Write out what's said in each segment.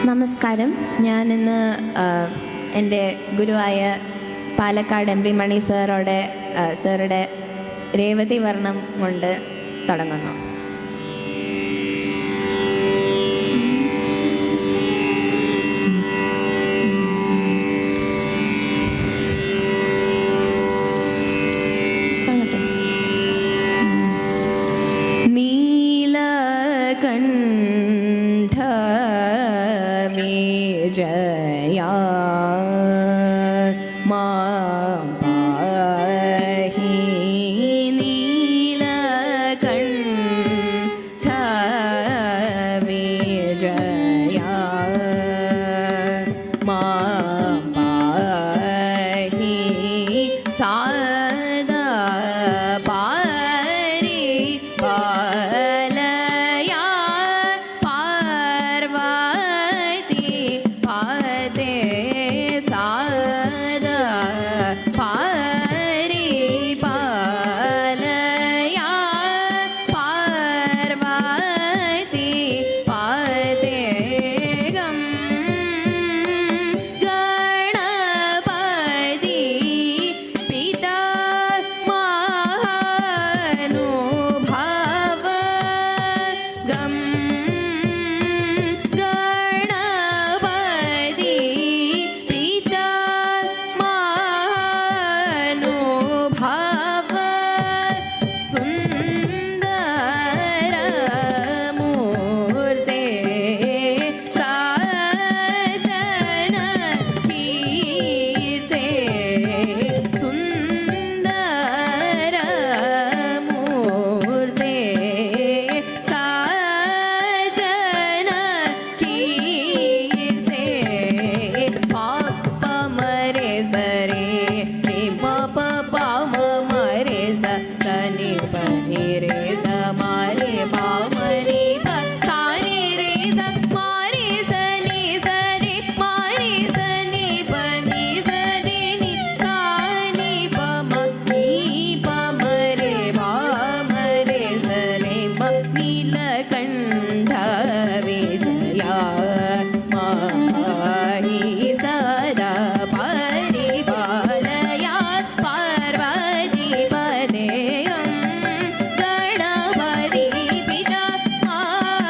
നമസ്കാരം. ഞാനിന്ന് എൻ്റെ ഗുരുവായ പാലക്കാട് എം പി മണി സാറുടെ രേവതി വർണ്ണം കൊണ്ട് തുടങ്ങുന്നു. നീലകണ്ഠ വിജയ മാം പാഹി നീലകണ്ഠ വിജയ മാം പാഹി സാദാ പാരി പാലയാ പാർവതി പാദേ സാദാ പാരി പാലയാ പാർവതി പാദേ ഗം ഗണപതി പിതാ മഹാനുഭാവ ഗം ഗണപതി പിതാ മഹാനുഭാവ സുന്ദര മൂർത്തേ സാജന കീർത്തേ സുന്ദര മൂർത്തേ സാജന കീർത്തേ പാപ മരെ സരെ രെ പാപ പാമ മരെ സനി പനി രെ സമാരെ പാമനി പ സാരി രെ സ മാരി സനി സരി മാരി സനി പനി സരി നി സാനി പമ നീ പമരെ പാമരെ സരെ മ നീലകണ്ഠ വിജയ മാഹി സദാ പരിപാലയാ പാർവതി പദേയം ഗണപതി പിതാ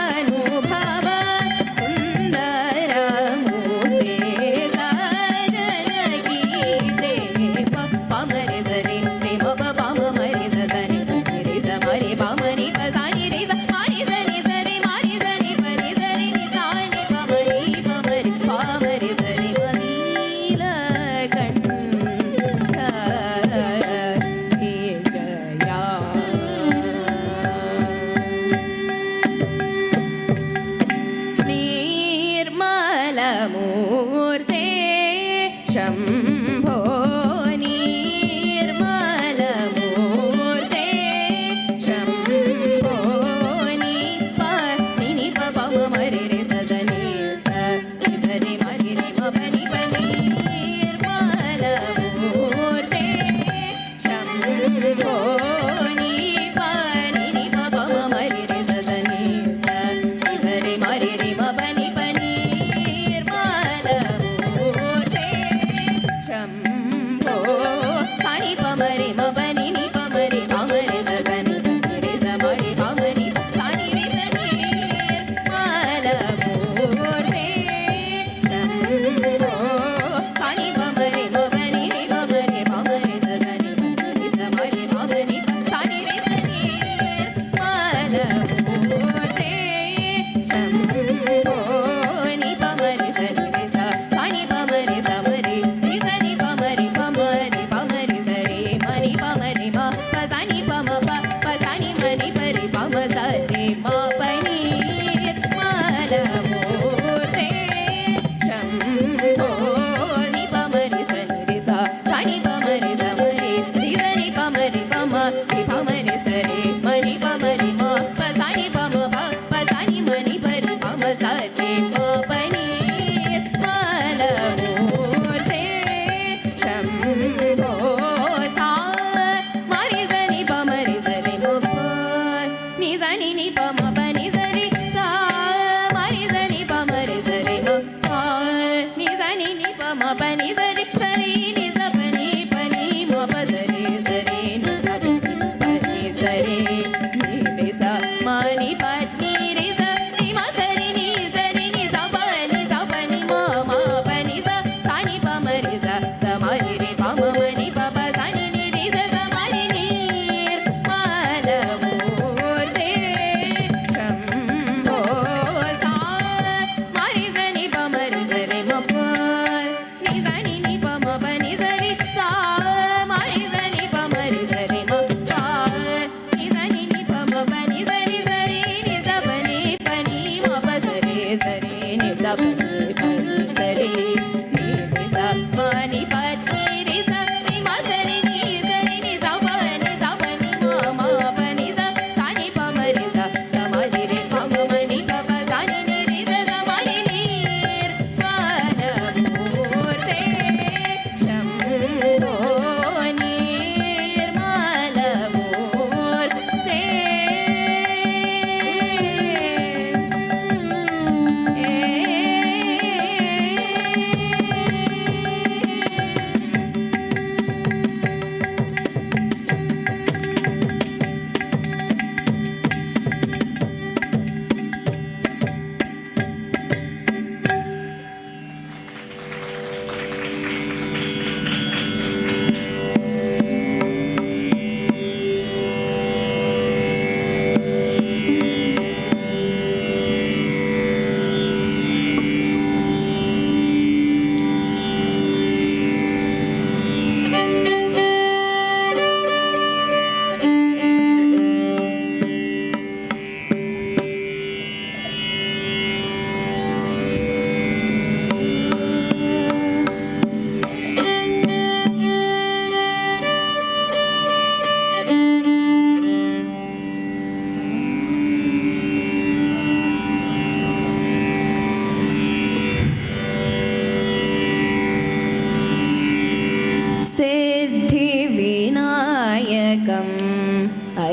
അനുഭവ സുന്ദര മൂർത്തേ സാജന കീർത്തേ പമരെ സരി മ പമ മരി സനി പനി സമരി പമനി പസാനി രെ മാരി സനി സരി മാരി സനി പനി സരി നി സാനി പമരി പമരി പമരി സരി നീലകണ്ഠ വിജയ നിർമ്മലമൂർത്തേ ശംഭോ നിർമ്മലമൂർത്തേ ശംഭോ നി പനി പമ മരി രെ സദനി സരി മരി രെ മപനി പനി നിർമ്മലമൂർത്തേ ശംഭോ നി പനി പമ മരി രെ സദനി സരി മരി രെ മപനി പനി നിർമ്മലമൂർത്തേ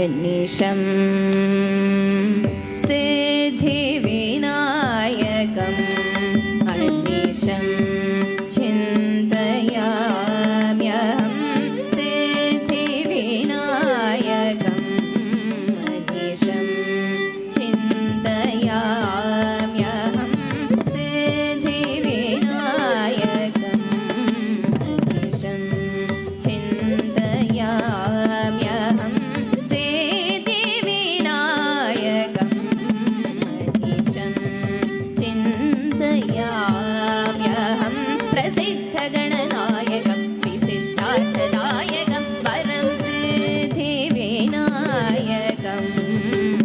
अनिशं सिद्धिविनायकम् अनिशं चिन्तयाम्यहं सिद्धिविनायकम् अनिशं चिन्तयाम्यहं सिद्धिविनायकम् अनिशं चिन्तयाम्यहं प्रसिद्धगणनायकं विशिष्टार्थदायकं परं सिद्धिविनायकं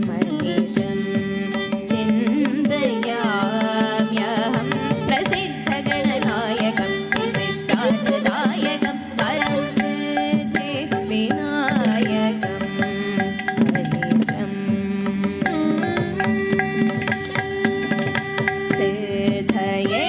मनीषं चिन्तयाम्यहं प्रसिद्धगणनायकं विशिष्टार्थदायकं परं सिद्धिविनायकं मनीषं सिद्धये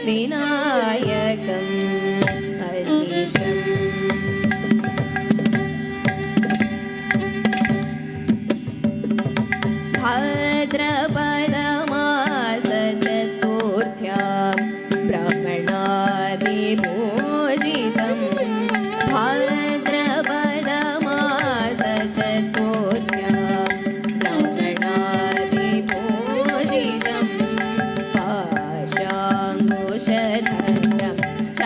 विनायकम् अनिशम् भाद्रपदमास चतुर्थ्यां ब्राह्मणादिपूजितं भाद्रपदमास चतुर्थ्यां ब्राह्मणादिपूजितं पाशाङ्कुशधरं च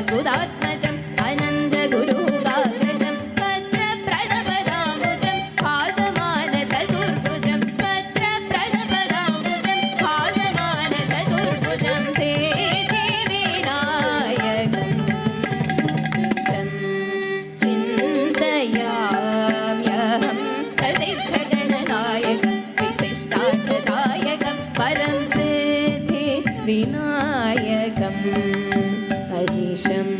सुदात्मजम् अनन्दगुरुगाग्रजं पत्रप्रदपदाम्बुजं भासमानचतुर्भुजं पत्रप्रदपदाम्बुजं भासमानचतुर्भुजं सिद्धिविनायकं चिन्तयाम्यहं प्रसिद्धगणनायकं विशिष्टार्थदायकं परं सिद्धिविनायकम् हरीशम्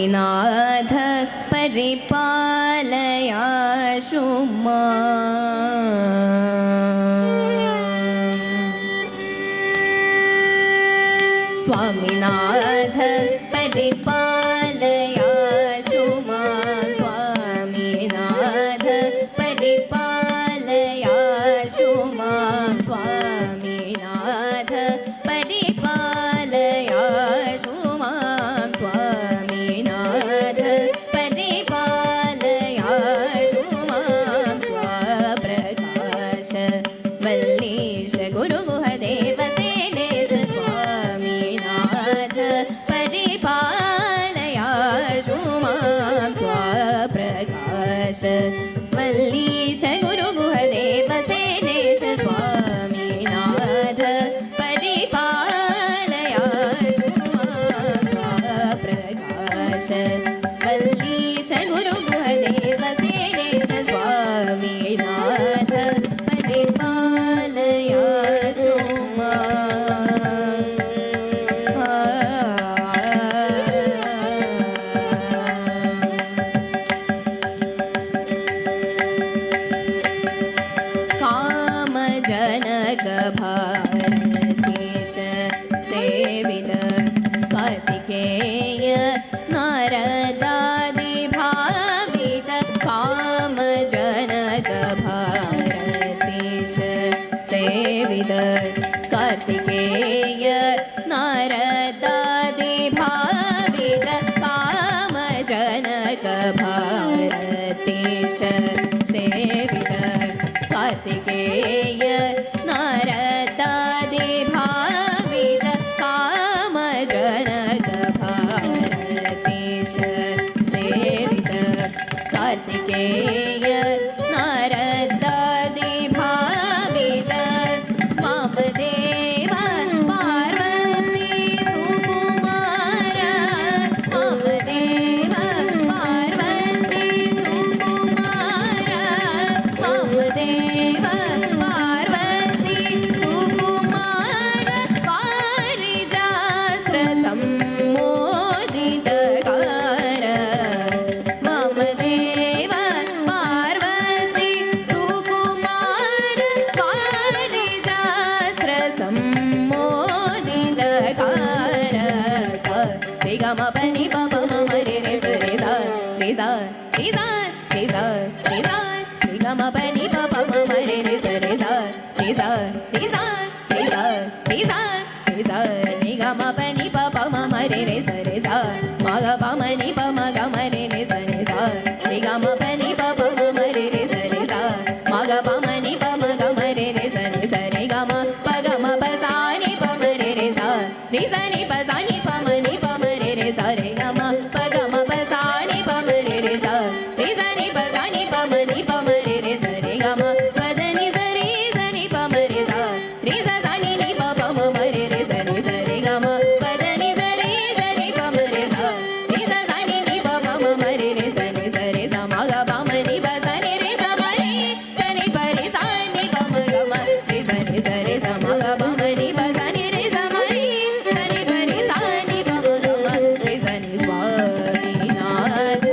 स्वामिनाथ परिपालयाशु माम् स्वामिनाथ परिपालयाशु माम् स्वामिनाथ परिपालयाशु माम् स्वामिनाथ परिपालयाशु माम् स्वामिनाथ परिपालयाशु माम् स्वप्रकाश वल्लीश गुरुगुहदेव सेनेश स्वामिनाथ परिपालयाशु माम् स्वप्रकाश वल्लीश गुरुगुहदेव सेनेश स्वामिनाथ परिपालयाशु माम् स्वप्रकाश वल्लीश गुरुगुहदेव सेनेश स्वामिनाथ परिपालयाशु कामजनक भारतीश सेवित कार्तिकेय नारदादि भावित कामजनक भारतीश सेवित कार्तिकेय नारदादि भावित कामजनक भारतीश सेवित कार्तिकेय नारदादि भावित कामजनक भारतीश सेवित कार्तिकेय नारदादि भावित वामदेव पार्वती सुकुमार वामदेव पार्वती सुकुमार वामदेव पार्वती सुकुमार पारिजात्र सम्मोदितकार वामदेव पार्वती सुकुमार पारिजात्र सम्मोदितकार स रे ग म प नि प प म म रे रे स रे सा रे सा रे सा रे सा रे सा रे ग म प नि प प म म रे रे स रे सा रे सा रे सा रे सा रे सा रे सा रे ग म प नि प प म म रे रे स रे सा म ग प म नि प म ग म रे रे स रे सा रे ग म प नि प प म म रे रे स रे सा म ग प म नि प म ग म रे रे स रे सा रे ग म प ग म प सा नि प म रे रे सा रे सा नि प सा नि प म नि प म रे रे सा रे ग म प ग म प सा नि प म रे रे सा रे सा नि प सा नि प म नि प म रे रे सा रे ग म प द नि स रे स नि प म रे सा रे सा सा नि नि प प म म रे रे सा रे सा रे ग म प द नि स रे स नि प म रे सा रे सा सा नि नि प प म म रे रे सा रे सा म ग प म नि प सा नि रे सा म रे सा नि प रे सा नि प म ग म रे सा म ग प म नि प सा नि रे सा म रे सा नि प रे सा नि प म ग म रे सा नि स्वामिनाथ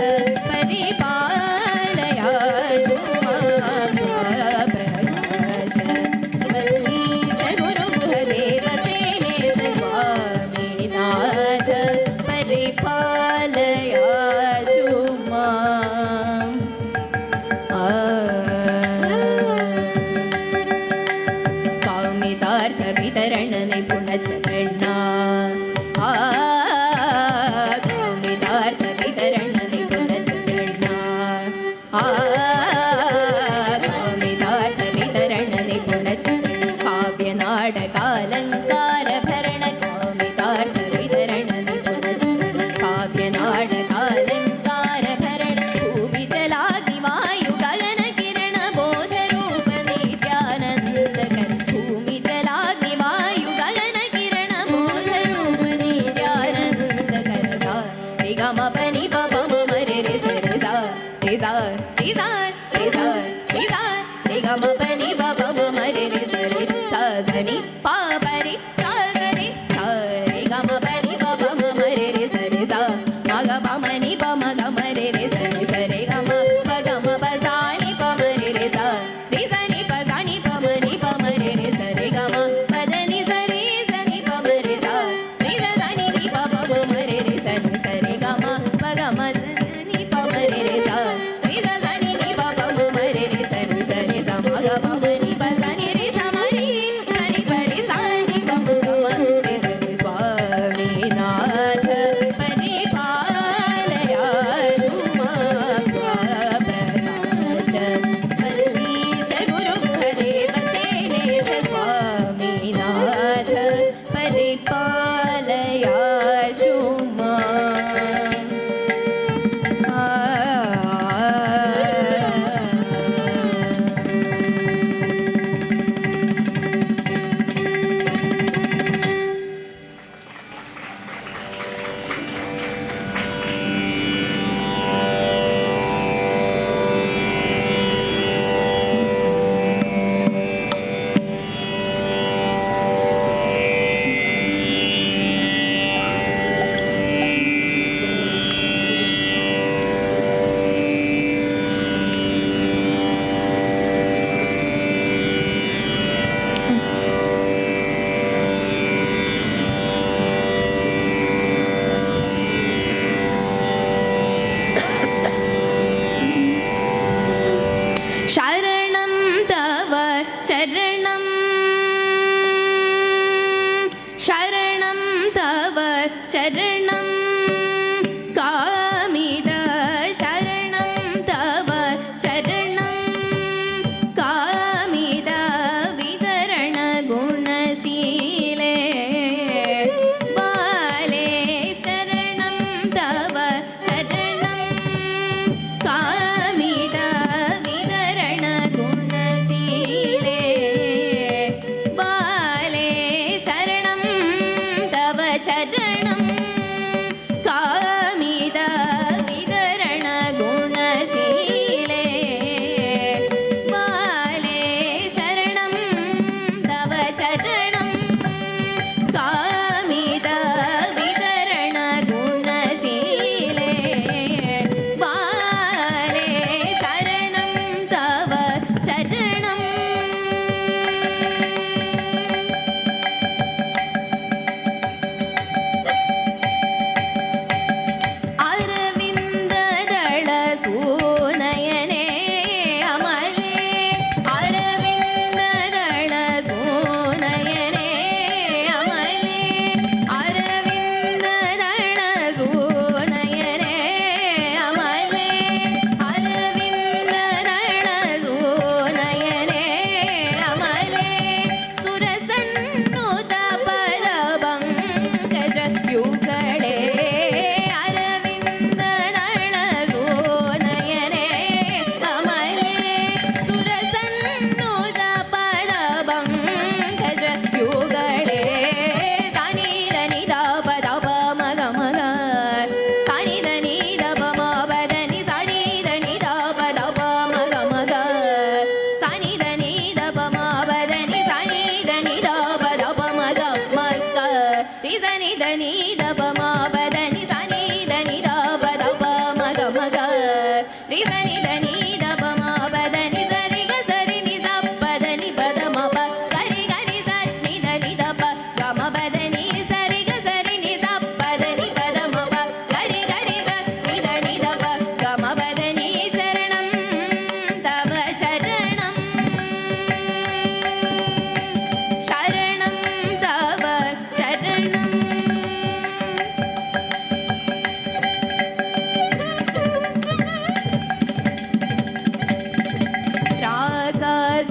परिपालयाशु माम् स्वप्रकाश वल्लीश गुरुगुहदेव सेनेश स्वामिनाथ परिपालयाशु माम् कामितार्थ वितरण निपुण चरणा कामितार्थ वितरण निपुण चरणा कामितार्थ वितरण निपुण चरण काव्य नाटकालंकार भरण कामितार्थ वितरण निपुण चरण काव्य नाटकालंकार भरण भूमि जलादि वायु गगन किरण बोध रूप नित्यानंद कर भूमि जलादि वायु गगन किरण बोध रूप नित्यानंद कर सा रे ग म प नि प प म म रे रे स रे सा रे सा रे सा रे सा रे सा रे ग म प नि प प म म रे रे स रे सा स नि प प रे सा स रे सा रे ग म प नि प प म म रे रे स रे सा म ग प म नि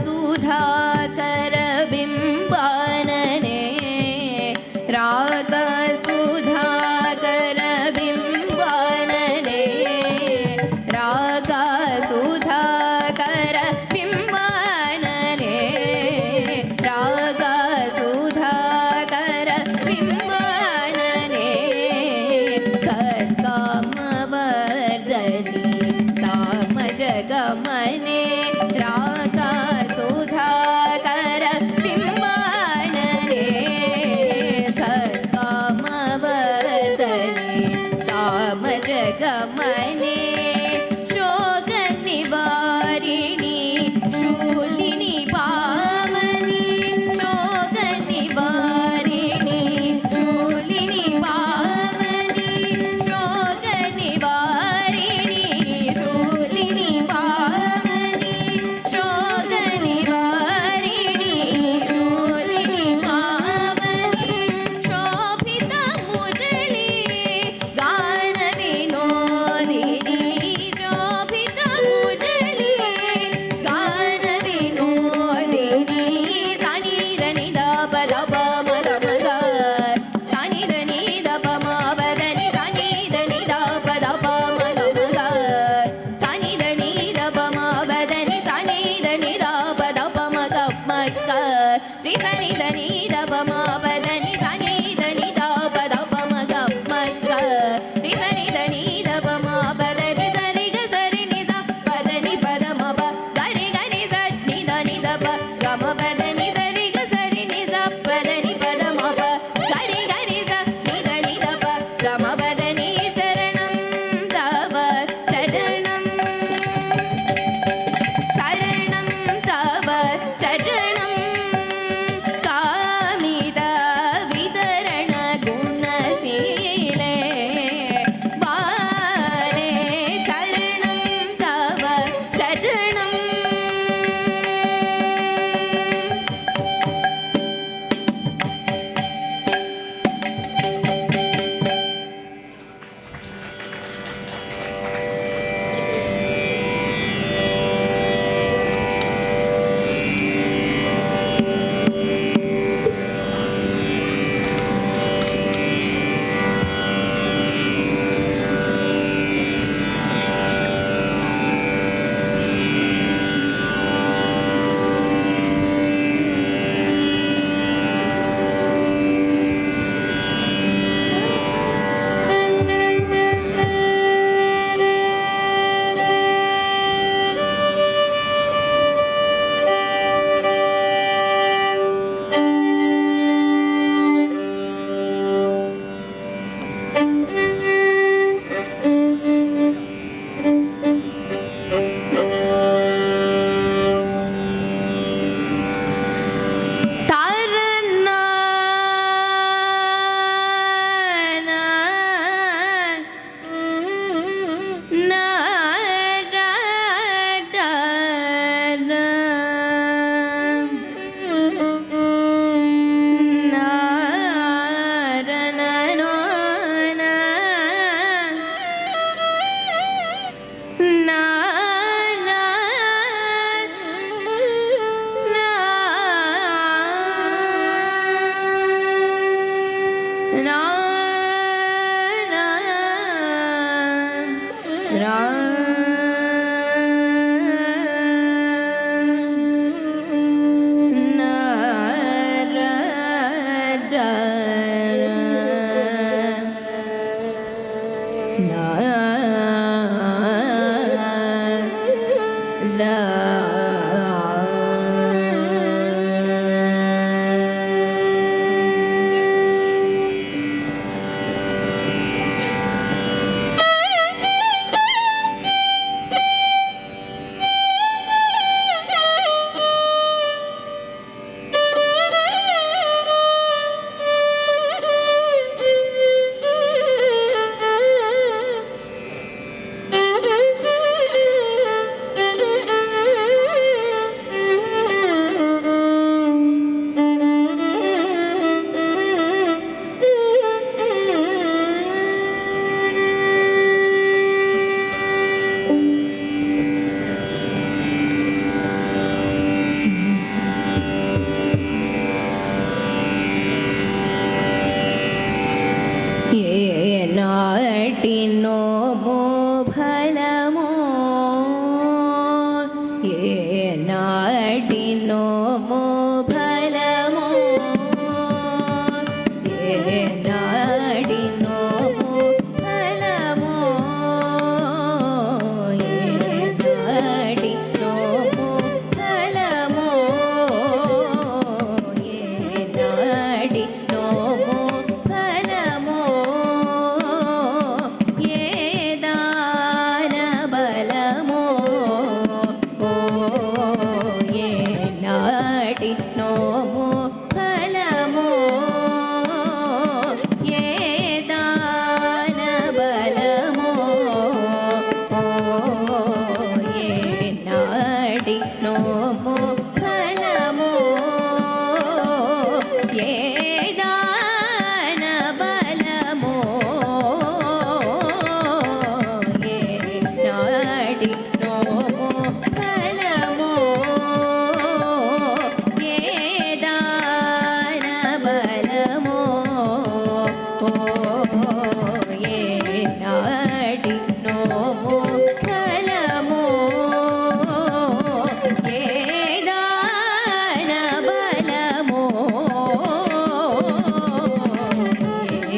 सुधाकर बिंबानने राग सुधाकर बिंबानने राग सुधाकर बिंबानने राग सुधाकर बिंबानने सत्कामवर्धनी सामजगमने राग सुधाकर बिंबानने सत्कामवर्धनी सामजगमने शोक निवारिणी शूलिनी पावनी शोक निवारिणी शूलिनी पावनी शोक निवारिणी शूलिनी पावनी शोक निवारिणी शूलिनी पावनी शोभित मुरली गान विनोदिनी शोभित मुरली गान विनोदिनी सानि దని దప దప మగ మగ సాని దని దప మప దని సాని దని దప దప మగ మగ సాని దని దప మప దని సాని దని దప దప మగ మగ రి సని దని దప మప దని సాని దని దప దప మగ మగ రి సని దని దప మప దని సరి గ సరి ని స పదని పద మప గరి గరి స ని దని దప గమ పదని సరి గ సరి ని స పదని పద మప గరి గరి స ని దని దప గమ పదని శరణం తవ చరణం శరణం తవ చరణం కామిత వితరణ గుణశీలే బాలే శరణం తవ చరణం ఏనాటినో ఫలమో ఏనాటినో ఫలమో ఏనాటినో ఫలమో ఏనాటినో ఫలమో ఏ దాన బలమో ఏనాటి నోము ఫలమో ఏ దాన బలమో ఏనాటి నోము ఫలమో ఏ దాన బలమో ఏనాటి నోము ఫలమో ఏ దాన బలమో ఏనాటి నోము ఫలమో ఏ దాన బలమో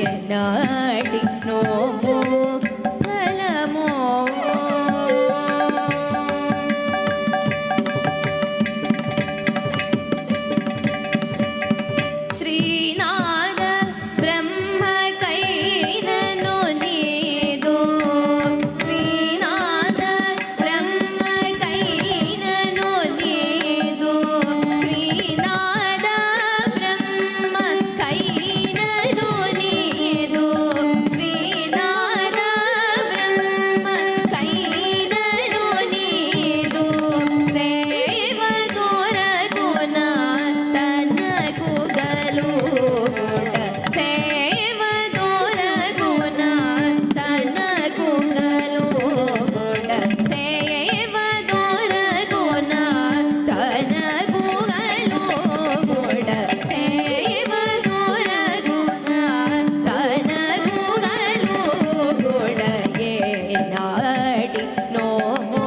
ఏనాటి నోము ఫలమో శ్రీనాథ బ్రహ్మ కైనను నీదు శ్రీనాథ బ్రహ్మ కైనను నీదు శ్రీనాథ బ్రహ్మ కైనను నీదు శ్రీనాథ బ్రహ్మ కైనను నీదు సేవ దొరకున తనకు గలుగుట సేవ దొరకున తనకు గలుగుట సేవ దొరకున తనకు గలుగుట సేవ దొరకున తనకు గలుగుట ఏనాటి నోము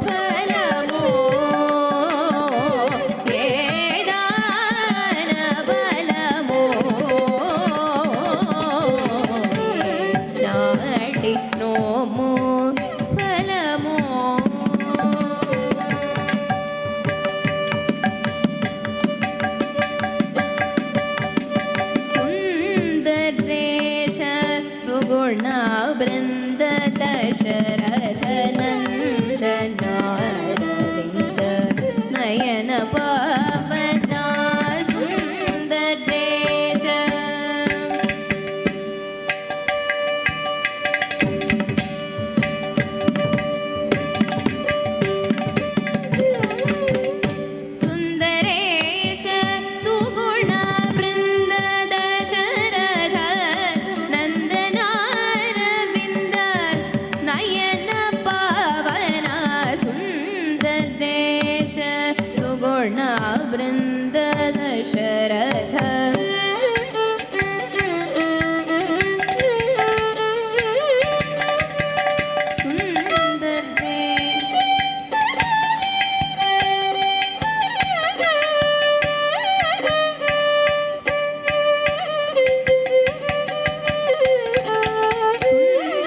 ఫలమో ఏ దాన బలమో ఏనాటి నోము ఫలమో సుందరేశ సుగుణ బృంద దశరథ నందనారవింద నయన పావన సుందరేశ సుందరేశ సుగుణ బృంద దశరథ నందనారవింద నయన పావన సుందరేశ సుగుణ బృంద దశరథ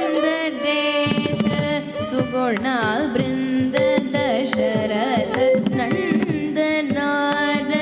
सुंदरेश सुगुण बृंद दशरथ नंदनार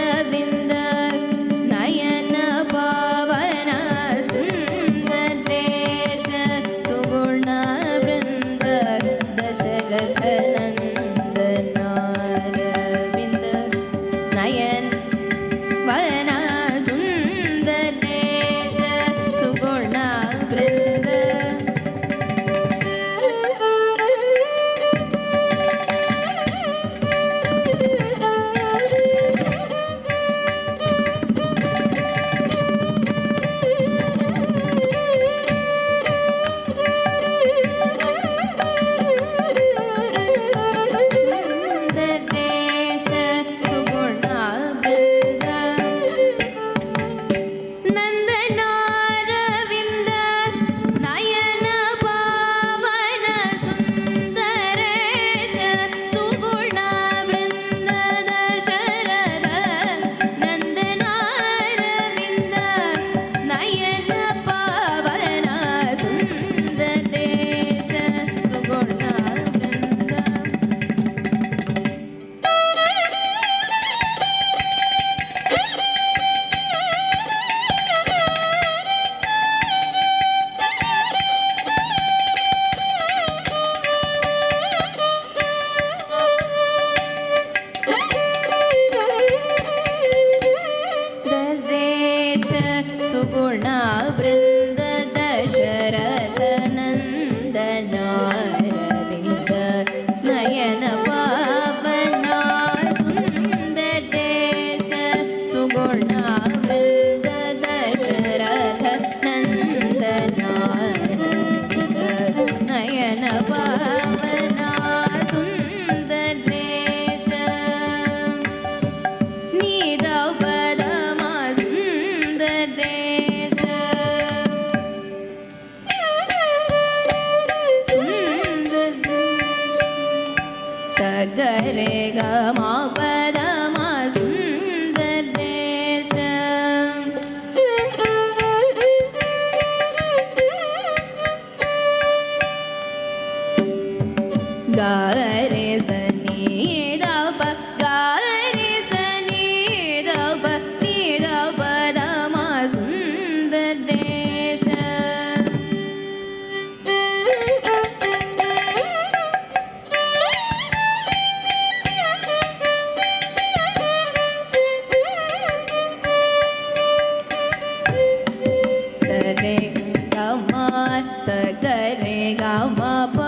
मा पद मा सुन्दर देश गा रे सनी द प गा रे सनी द प नि द प द मा सुन्दर देश सरे ग म सगरे ग म प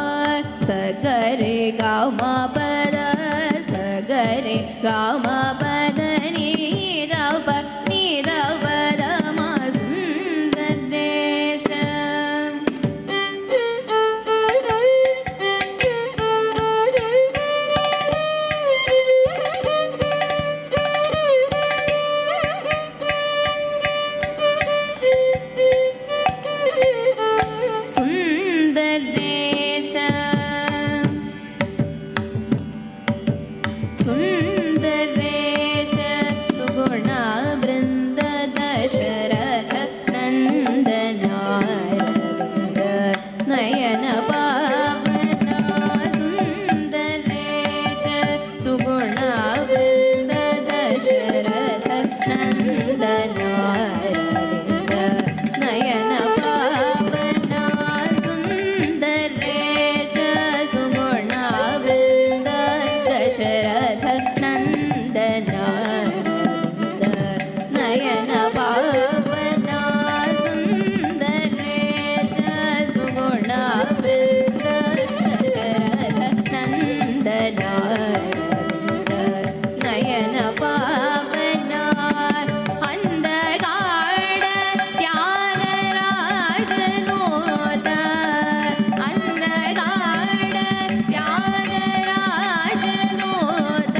सगरे ग म प द सगरे ग म प द नि द प नि द प द म सुन्दर देश सुन्दर देश सुन्दर देश सुगुण वृन्द दशरथ नन्दनारविन्द नयन पावना सुन्दर देश सुगुण वृन्द दशरथ नन्दनारविन्द नयन पावना सुन्दर देश सुगुण वृन्द दशरथ नन्दनारविन्द नयन पावना सुन्दर देश सुगुण वृन्द दशरथ नन्दनारविन्द नयन पावना अंधगाड त्यागराजनोत अंधगाड त्यागराजनोत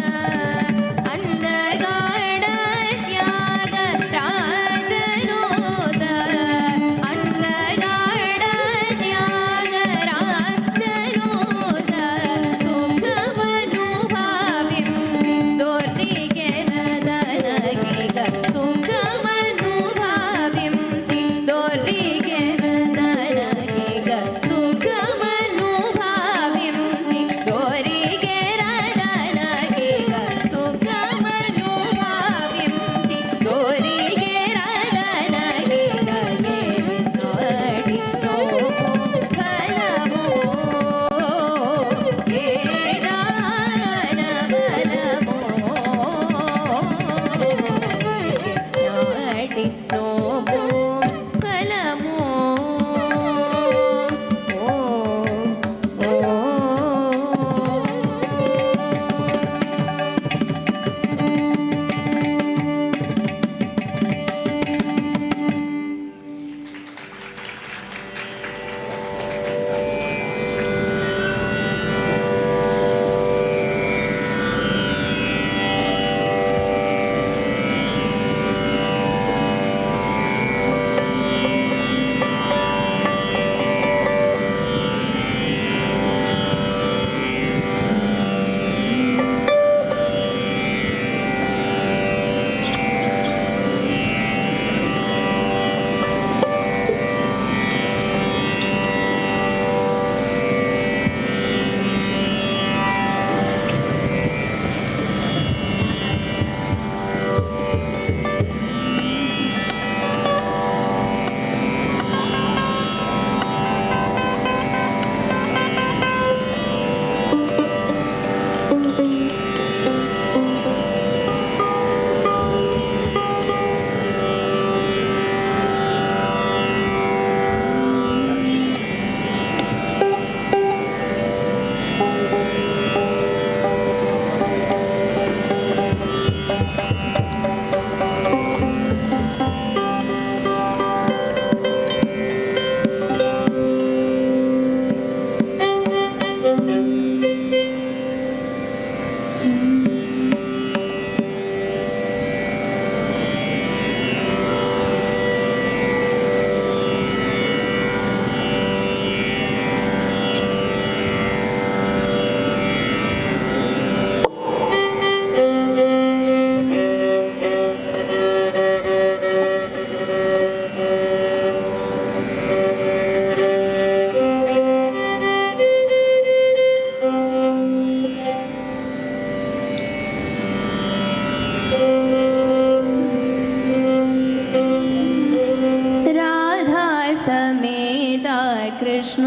कृष्ण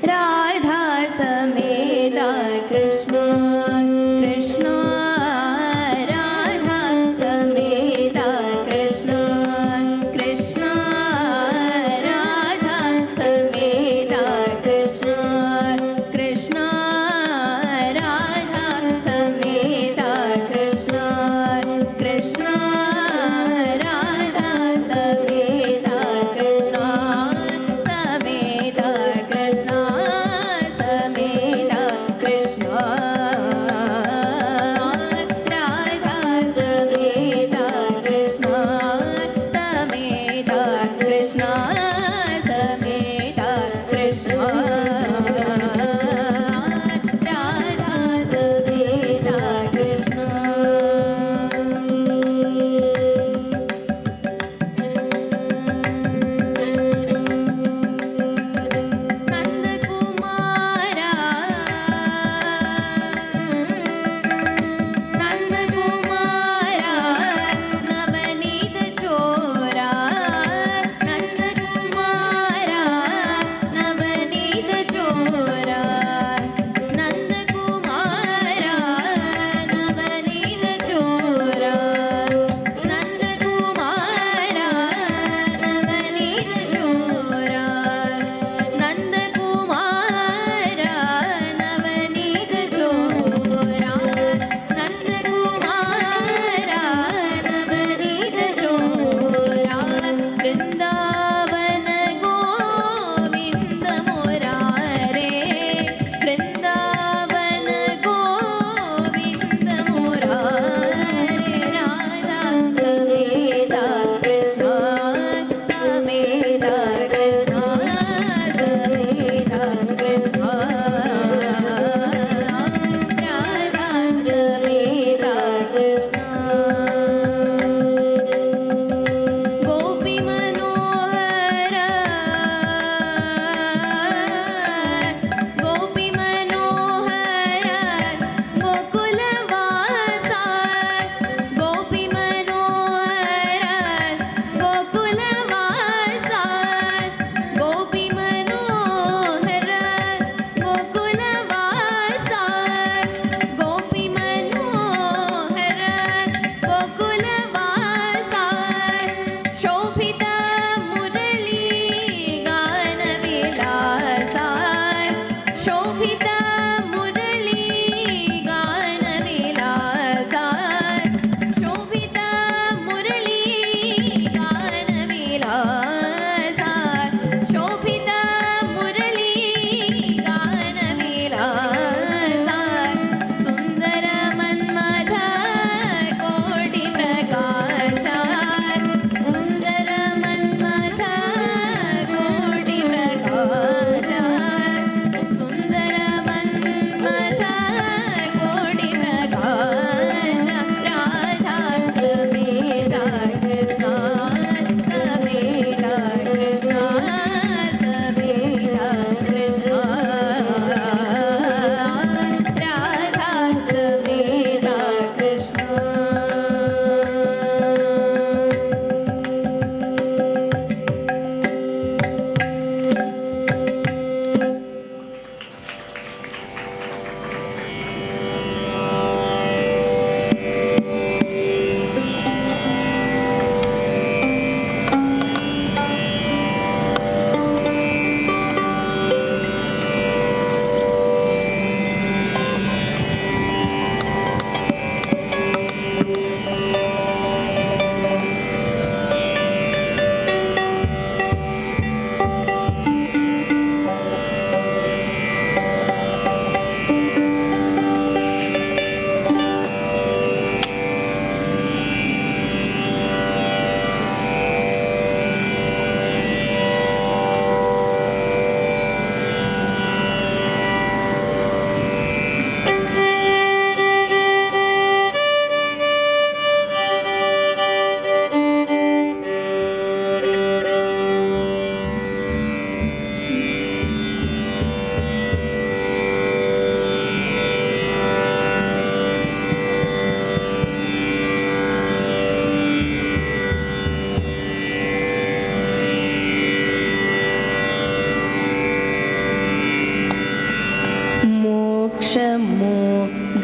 राधा समेता कृष्ण कृष्ण राधा समेता कृष्ण कृष्ण राधा समेता कृष्ण कृष्ण राधा समेता कृष्ण कृष्ण राधा समेता कृष्ण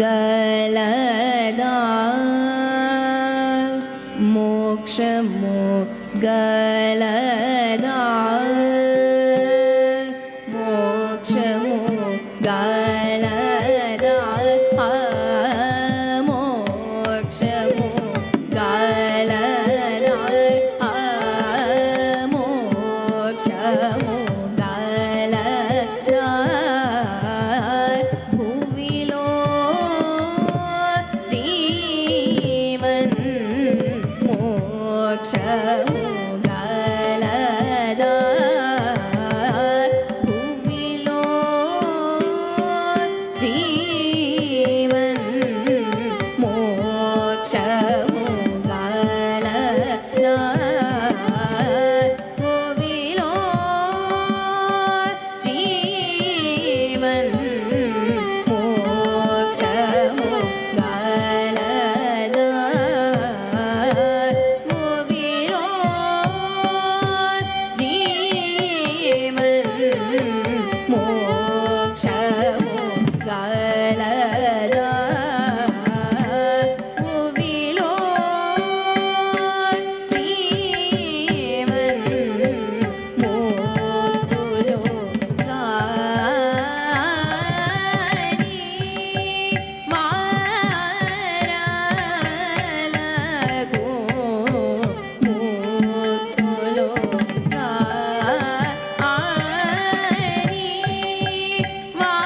गलदा मोक्षमो गलदा मोक्षमो गलदा मोक्षमो गलदा मोक्षमो गलदा भुविलो जीवन मोक्षमो गलदा भुविलो जीवन मोक्षमो गलदा भुविलो जीवन मोक्षमो गलदा भुविलो जीवन मोक्षमो गलदा भुविलो जीवन मोक्तुलो गानि मारलगो मोक्तुलो गानि मारलगो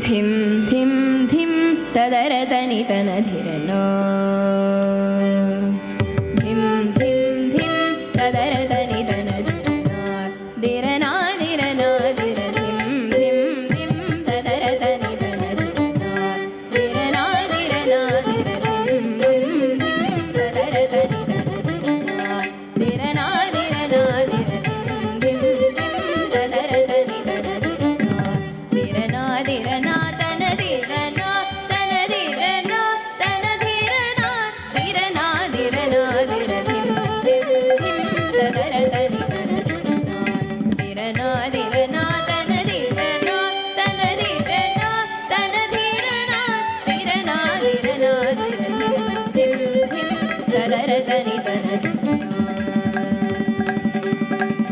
ಧಿಂ ಧಿಂ ಧಿಂ ತದರ ತನಿ ತನ ಧಿರನ ಧಿಂ ಧಿಂ ಧಿಂ ತದರ ತನಿ ತನ ಧಿರನ ಧಿರನ ಧಿರ ಧಿಂ ಧಿಂ ಧಿಂ ತದರ ತನಿ ತನ ಧಿರನ ಧಿರನ ಧಿರ ಧಿಂ ಧಿಂ ಧಿಂ ತದರ ತನಿ ತನ ಧಿರನ ಧಿರನ ಧಿರ ಧಿಂ ಧಿಂ ಧಿಂ ತದರ ತನಿ ತನ ಧಿರನ ಧಿರನ ತನ ಧಿರನ ತನ ಧಿರನ ತನ ಧಿರನ ಧಿರನ ಧಿರನ ಧಿರ ಧಿಂ ಧಿಂ ಧಿಂ ತದರ ತನಿ ತನ ಧಿರನ ಧಿರನ ತನ ಧಿರನ ತನ ಧಿರನ ತನ ಧಿರನ ಧಿರನ ಧಿರನ ಧಿರ ಧಿಂ ಧಿಂ ತದರ ತನಿ ತನ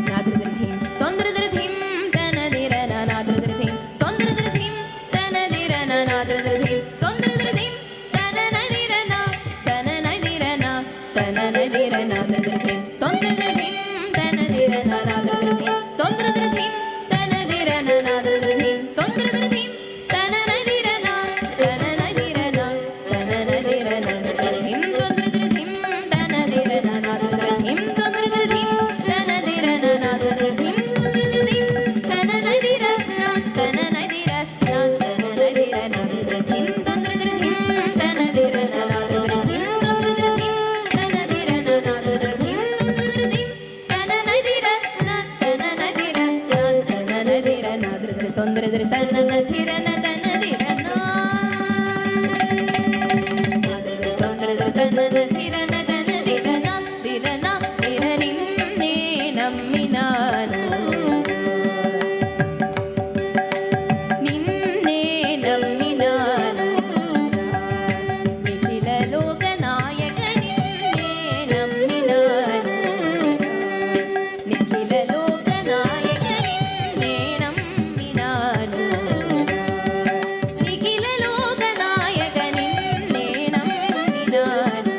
ನಾದ್ರ ಧಿಂ ತೊಂದ್ರ ಧಿಂ ತನ ಧಿರನ ನಾದ್ರ ಧಿಂ ತೊಂದ್ರ ಧಿಂ ತನ ಧಿರನ ನಾದ್ರ ಧಿಂ ತೊಂದ್ರ ಧಿಂ ತನ ನದಿರನ ತನ ನದಿರನ ತನ ನದಿರನ ಧಿಂ ತೊಂದ್ರ ಧಿಂ ತನ ಧಿರನ ನಾದ್ರ ಧಿಂ ತೊಂದ್ರ ಧಿಂ ತನ ಧಿರನ ನಾದ್ರ ಧಿಂ ತೊಂದ್ರ ಧಿಂ ತನ ನದಿರನ ತನ ನದಿರನ ತನ ನದಿರನ ಧಿಂ ತೊಂದ್ರ ಧಿಂ ತನ ಧಿರನ ನಾದ್ರ ಧಿಂ ತೊಂದ್ರ ಧಿಂ ತನ ಧಿರನ ನಾದ್ರ ಧಿಂ ತೊಂದ್ರ ಧಿಂ ತನ ನದಿರನ ತನ ನದಿರನ ತನ ನದಿರನ ಧಿಂ ತೊಂದ್ರ ಧಿಂ ತನ ಧಿರನ ನಾದ್ರ ಧಿಂ ತೊಂದ್ರ ಧಿಂ ತನ ಧಿರನ ನಾದ್ರ ಧಿಂ ತೊಂದ್ರ ಧಿಂ ತನ ನದಿರನ ತನ ನದಿರನ ತನ ನದಿರನ ತೊಂದ್ರ ತನ ನದಿರನ ತನ ಧಿರನ ತೊಂದ್ರ ತನ ನದಿರನ ತನ ಧಿರನ ಧಿರನ ಧಿರ ನಿನ್ನೆ ನಮ್ಮಿನಾನು ನಿನ್ನೆ ನಮ್ಮಿನಾನು ನಿಖಿಲ ಲೋಕನಾಯಕ ನಿನ್ನೆ ನಮ್ಮಿನಾನು ನಿಖಿಲ ಲೋಕನಾಯಕ ನಿನ್ನೆ ನಮ್ಮಿನಾನು ನಿಖಿಲ ಲೋಕನಾಯಕ ನಿನ್ನೆ ನಮ್ಮಿನಾನು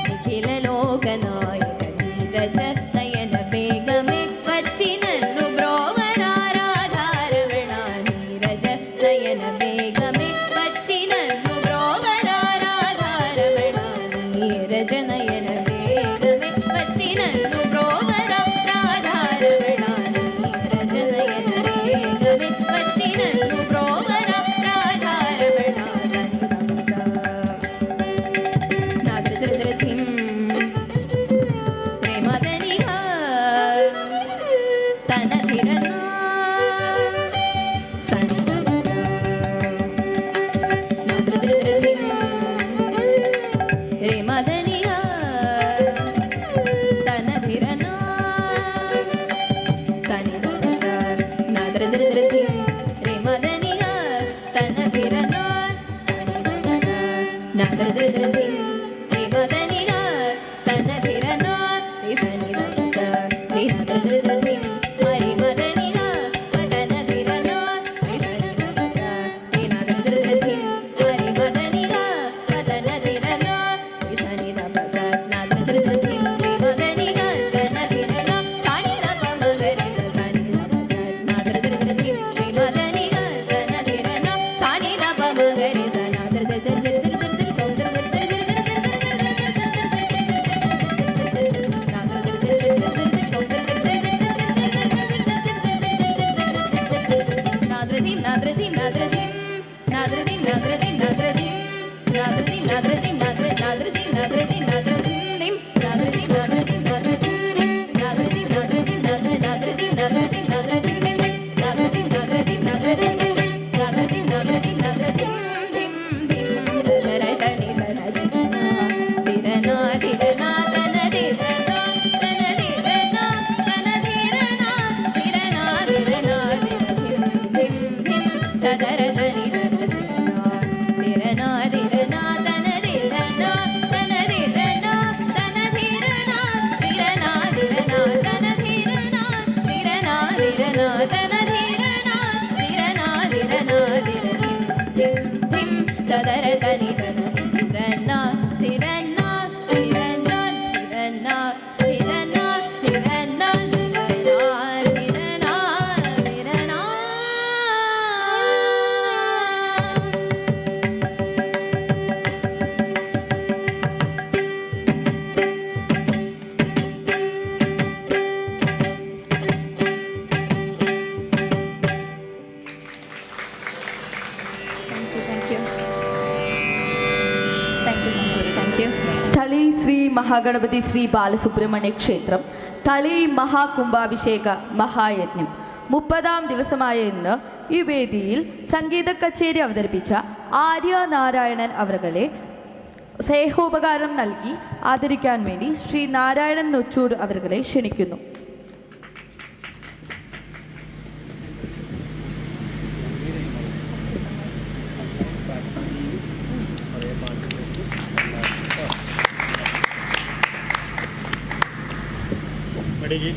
ನಿಖಿಲ ಲೋಕನಾಯಕ ನೀರಜ ನಯನ ಬೇಗಮೆ వచ్చి నన్ను బ్రోవరారాధారమణ నీరజ నయన వేగమే వచ్చి నన్ను బ్రోవరారాధారమణ నీరజ నయన వేగమే వచ్చి నన్ను బ్రోవరారాధారమణ నీరజ నయన వేగమే వచ్చి నన్ను బ్రోవరారాధారమణ నాద్ర ధిం ప్రేమదనిగా ತನ ಧಿರನ ಸನಿ ಸ ನಾದ್ರ ಧಿಂ ರೇ ಮದನಿಯ ತನ ಧಿರನ ಸನಿ ಸ ನಾದ್ರ ಧಿಂ ರೇ ಮದನಿಯ ತನ ಧಿರನ ಸನಿ ಸ ನಾದ್ರ ಧಿಂ ರೇ ಮದನಿಯ ತನ ಧಿರನ ರೇ ಸನಿ ಸ ರೇ ನಾದ್ರ ಧಿಂ ಹರಿ ಮದನಿಯ ವದನ ಧಿರನ ರೇ ಸನಿ ಸ ರೇ ನಾದ್ರ ಧಿಂ ಹರಿ ಮದನಿಯ ವದನ ಧಿರನ ರೇ ಸನಿ ಸ ನಾದ್ರ ಧಿಂ ರೇ ಮದನಿಯ ತನ ಧಿರನ ಸನಿ ಪ ಮಗರಿ ಸ ಸನಿ ಸ ನಾದ್ರ ಧಿಂ ರೇ ಮದನಿಯ ತನ ಧಿರನ ಸನಿ ಪ ಮಗರಿ ಸ മഹാഗണപതി ശ്രീ ബാലസുബ്രഹ്മണ്യ ക്ഷേത്രം തളി മഹാകുംഭാഭിഷേക മഹായജ്ഞം 30ാം ദിവസമായ ഇന്ന് ഈ വേദിയിൽ സംഗീത കച്ചേരി അവതരിപ്പിച്ച ആര്യ നാരായണൻ അവരുകളെ സ്നേഹോപകാരം നൽകി ആദരിക്കാൻ വേണ്ടി ശ്രീ നാരായണൻ നൊച്ചൂർ അവരുകളെ ക്ഷണിക്കുന്നു. Ready?